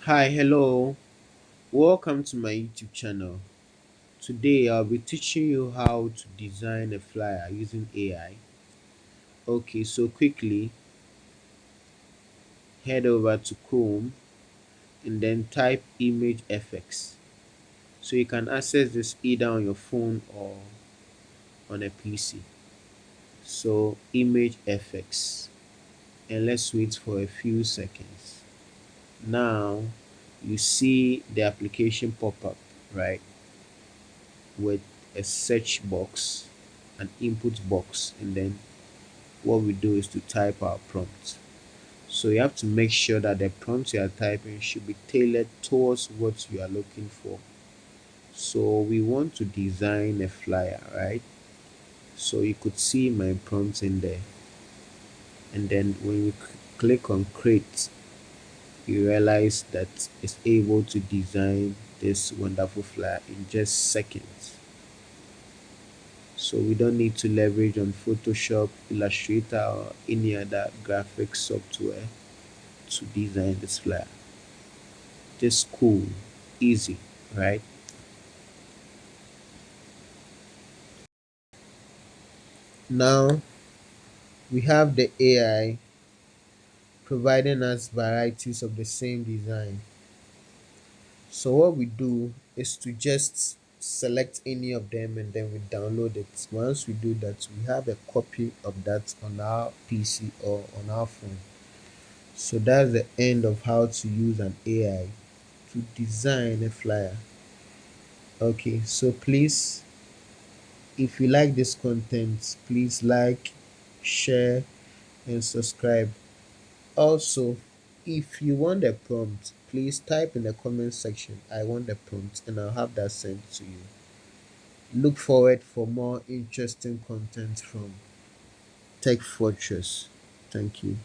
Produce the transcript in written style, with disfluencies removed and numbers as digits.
Hi, hello. Welcome to my YouTube channel. Today I'll be teaching you how to design a flyer using AI. Okay, so quickly head over to Chrome and then type image FX. So you can access this either on your phone or on a PC. So image FX, and let's wait for a few seconds. Now you see the application pop up, right? With a search box, an input box, and then what we do is to type our prompt. So you have to make sure that the prompt you are typing should be tailored towards what you are looking for. So we want to design a flyer, right? So you could see my prompts in there, and then when you click on create, you realize that it's able to design this wonderful flyer in just seconds. So we don't need to leverage on Photoshop, Illustrator, or any other graphics software to design this flyer. Just cool, easy, right? Now we have the AI providing us varieties of the same design. So what we do is to just select any of them and then we download it. Once we do that, we have a copy of that on our PC or on our phone. So that's the end of how to use an AI to design a flyer. Okay, so please, if you like this content, please like, share, and subscribe. Also, if you want a prompt, please type in the comment section, I want the prompt, and I'll have that sent to you. Look forward for more interesting content from Tech Fortress. Thank you.